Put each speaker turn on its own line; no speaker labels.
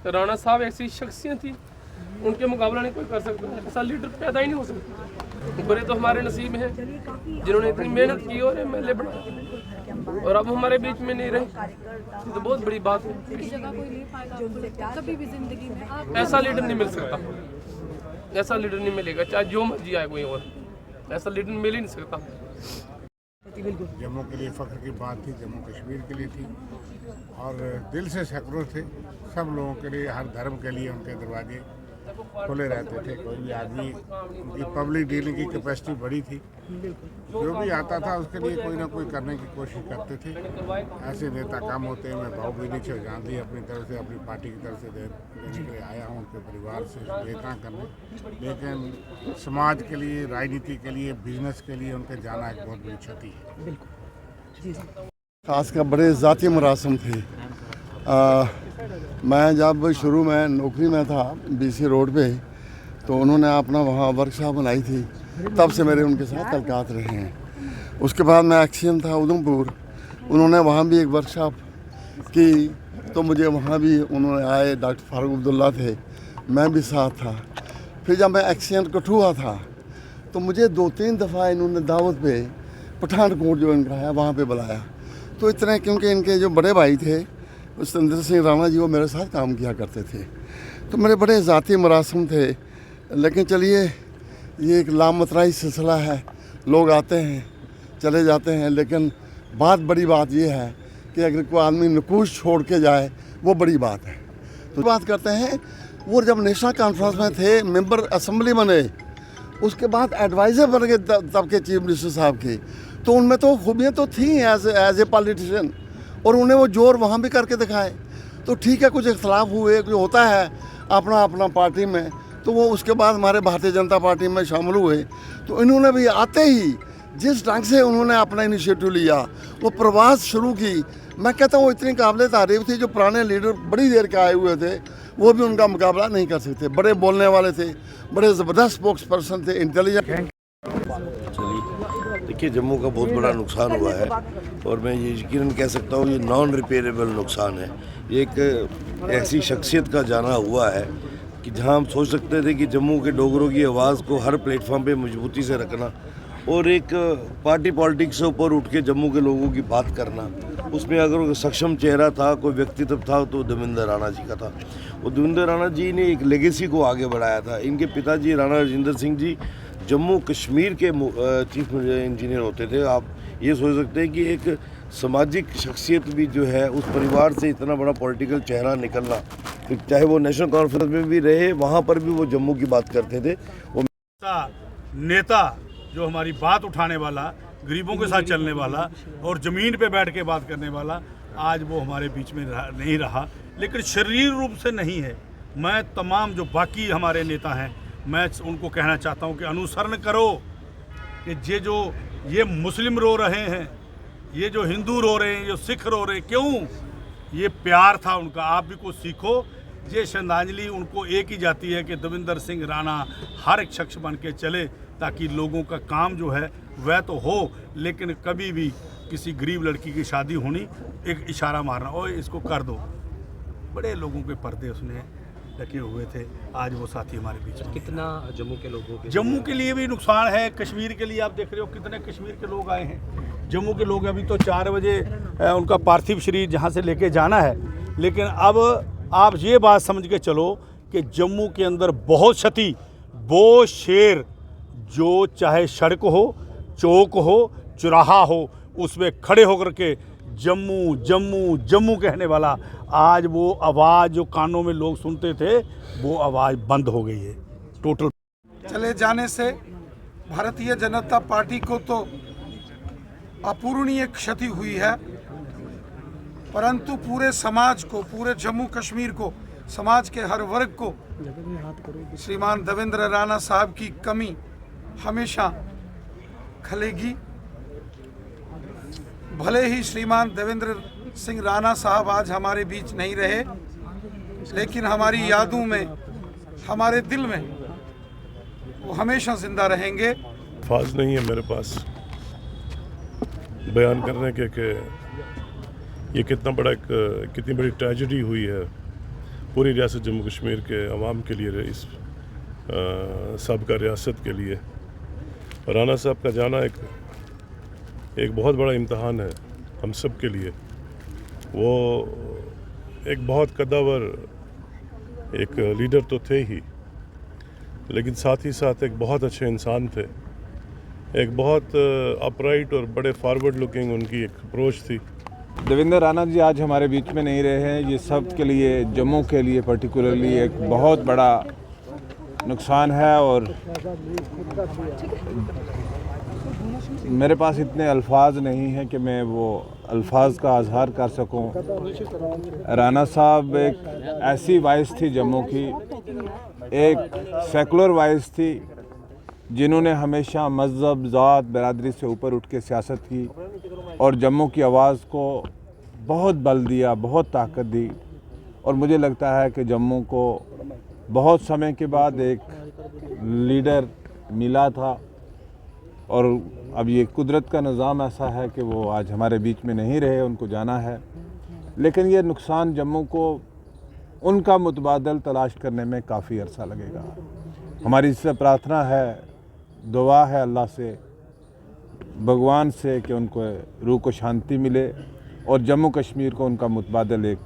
राणा साहब ऐसी शख्सियत थी, उनके मुकाबला नहीं कोई कर सकता, ऐसा लीडर पैदा ही नहीं हो सकता। बुरे तो हमारे नसीब में हैं जिन्होंने इतनी मेहनत की और एमएलए बनाया और अब हमारे बीच में नहीं रहे, ये तो बहुत बड़ी बात है। ऐसा लीडर नहीं मिल सकता, ऐसा लीडर नहीं मिलेगा, चाहे जो मर्जी आए कोई और, ऐसा लीडर मिल ही नहीं सकता।
जम्मू के लिए फ़ख्र की बात थी, जम्मू कश्मीर के लिए थी और दिल से सेकुलर थे। सब लोगों के लिए, हर धर्म के लिए उनके दरवाजे खुले रहते थे। कोई भी आदमी, उनकी पब्लिक डीलिंग की कैपेसिटी बड़ी थी, जो भी आता था उसके लिए कोई ना कोई करने की कोशिश करते थे। ऐसे नेता कम होते हैं। मैं भावभीनी से गांधी अपनी तरफ से, अपनी पार्टी की तरफ से देने के लिए आया हूँ, उनके परिवार से शुभेच्छा करने, लेकिन समाज के लिए, राजनीति के लिए, बिजनेस के लिए उनके जाना एक बहुत बड़ी क्षति है।
खासकर बड़े ज़ाती मरासम थे। मैं जब शुरू में नौकरी में था BC रोड पे, तो उन्होंने अपना वहाँ वर्कशॉप बनाई थी, तब से मेरे उनके साथ तल्कात रहे हैं। उसके बाद मैं एक्शन था उधमपुर, उन्होंने वहाँ भी एक वर्कशॉप की, तो मुझे वहाँ भी उन्होंने आए, डॉक्टर फारूक अब्दुल्ला थे, मैं भी साथ था। फिर जब मैं एक्शन कठुआ था तो मुझे 2-3 दफ़ा इन्होंने दावत पे पठानकोट जो इनका है वहाँ पे बुलाया। तो इतने, क्योंकि इनके जो बड़े भाई थे सतेंद्र सिंह राणा जी, वो मेरे साथ काम किया करते थे, तो मेरे बड़े ज़ाती मरासम थे। लेकिन चलिए, ये एक लामतराई सिलसिला है, लोग आते हैं चले जाते हैं, लेकिन बड़ी बात ये है कि अगर कोई आदमी नकूश छोड़ के जाए वो बड़ी बात है। तो बात करते हैं, वो जब नेशनल कॉन्फ्रेंस में थे, मेंबर असेंबली बने, उसके बाद एडवाइज़र बन गए तब के चीफ मिनिस्टर साहब के, तो उनमें तो खूबियाँ तो थी एज ए पॉलिटिशियन, और उन्हें वो जोर वहाँ भी करके दिखाए। तो ठीक है, कुछ इख्तलाफ हुए, कुछ होता है अपना अपना पार्टी में, तो वो उसके बाद हमारे भारतीय जनता पार्टी में शामिल हुए। तो इन्होंने भी आते ही जिस ढंग से उन्होंने अपना इनिशिएटिव लिया, वो प्रवास शुरू की, मैं कहता हूँ इतनी काबिल तारीफ थी। जो पुराने लीडर बड़ी देर के आए हुए थे, वो भी उनका मुकाबला नहीं कर सकते। बड़े बोलने वाले थे, बड़े ज़बरदस्त स्पोक्स पर्सन थे, इंटेलिजेंट।
देखिए, जम्मू का बहुत बड़ा नुकसान हुआ है और मैं ये यकीनन कह सकता हूँ ये नॉन रिपेयरेबल नुकसान है। ये एक ऐसी शख्सियत का जाना हुआ है कि जहाँ हम सोच सकते थे कि जम्मू के डोगरों की आवाज़ को हर प्लेटफॉर्म पे मजबूती से रखना और एक पार्टी पॉलिटिक्स से ऊपर उठ के जम्मू के लोगों की बात करना, उसमें अगर कोई सक्षम चेहरा था, कोई व्यक्तित्व था, तो देवेंद्र राणा जी का था। और देवेंद्र राणा जी ने एक लेगेसी को आगे बढ़ाया था। इनके पिताजी राणा राजेंद्र सिंह जी जम्मू कश्मीर के चीफ इंजीनियर होते थे। आप ये सोच सकते हैं कि एक सामाजिक शख्सियत भी जो है, उस परिवार से इतना बड़ा पॉलिटिकल चेहरा निकलना, चाहे वो नेशनल कॉन्फ्रेंस में भी रहे, वहाँ पर भी वो जम्मू की बात करते थे। वो
नेता जो हमारी बात उठाने वाला, गरीबों के साथ चलने वाला और ज़मीन पे बैठ के बात करने वाला, आज वो हमारे बीच में नहीं रहा, लेकिन शरीर रूप से नहीं है। मैं तमाम जो बाकी हमारे नेता हैं, मैं उनको कहना चाहता हूं कि अनुसरण करो कि ये मुस्लिम रो रहे हैं, ये जो हिंदू रो रहे हैं, जो सिख रो रहे हैं, क्यों? ये प्यार था उनका। आप भी कुछ सीखो। ये श्रद्धांजलि उनको एक ही जाती है कि देवेंद्र सिंह राणा हर एक शख्स बन के चले, ताकि लोगों का काम जो है वह तो हो, लेकिन कभी भी किसी गरीब लड़की की शादी होनी, एक इशारा मारना, ओए इसको कर दो, बड़े लोगों के पर्दे उसने ढके हुए थे। आज वो साथी हमारे बीच में।
कितना जम्मू के
लिए भी नुकसान है, कश्मीर के लिए आप देख रहे हो कितने कश्मीर के लोग आए हैं। जम्मू के लोग अभी तो 4 बजे उनका पार्थिव शरीर जहाँ से लेके जाना है, लेकिन अब आप ये बात समझ के चलो कि जम्मू के अंदर बहुत क्षति, वो शेर जो चाहे सड़क हो, चौक हो, चौराहा हो, उसमें खड़े होकर के जम्मू जम्मू जम्मू कहने वाला, आज वो आवाज़ जो कानों में लोग सुनते थे, वो आवाज़ बंद हो गई है टोटल।
चले जाने से भारतीय जनता पार्टी को तो अपूरणीय क्षति हुई है, परंतु पूरे समाज को, पूरे जम्मू कश्मीर को, समाज के हर वर्ग को श्रीमान देवेंद्र राणा साहब की कमी हमेशा खलेगी। भले ही श्रीमान देवेंद्र सिंह राणा साहब आज हमारे बीच नहीं रहे, लेकिन हमारी यादों में, हमारे दिल में वो हमेशा जिंदा रहेंगे।
अल्फाज नहीं है मेरे पास बयान करने के कि ये कितनी बड़ी ट्रेजेडी हुई है पूरी रियासत जम्मू कश्मीर के अवाम के लिए, इस सबका रियासत के लिए। राना साहब का जाना एक बहुत बड़ा इम्तहान है हम सब के लिए। वो एक बहुत कद्दावर एक लीडर तो थे ही, लेकिन साथ ही साथ एक बहुत अच्छे इंसान थे। एक बहुत अपराइट और बड़े फॉरवर्ड लुकिंग उनकी एक अप्रोच थी।
देवेंद्र राणा जी आज हमारे बीच में नहीं रहे हैं। ये सब के लिए, जम्मू के लिए पर्टिकुलरली एक बहुत बड़ा नुकसान है और मेरे पास इतने अल्फाज नहीं हैं कि मैं वो अल्फाज का इजहार कर सकूं। राणा साहब एक ऐसी वॉइस थी जम्मू की, एक सेकुलर वॉइस थी, जिन्होंने हमेशा मज़हब, ज़ात, बरादरी से ऊपर उठ के सियासत की और जम्मू की आवाज़ को बहुत बल दिया, बहुत ताकत दी। और मुझे लगता है कि जम्मू को बहुत समय के बाद एक लीडर मिला था और अब ये कुदरत का निज़ाम ऐसा है कि वो आज हमारे बीच में नहीं रहे, उनको जाना है। लेकिन ये नुकसान जम्मू को उनका मुतबादल तलाश करने में काफ़ी अरसा लगेगा। हमारी इससे प्रार्थना है, दुआ है अल्लाह से, भगवान से कि उनको रूह को शांति मिले और जम्मू कश्मीर को उनका मुतबादल एक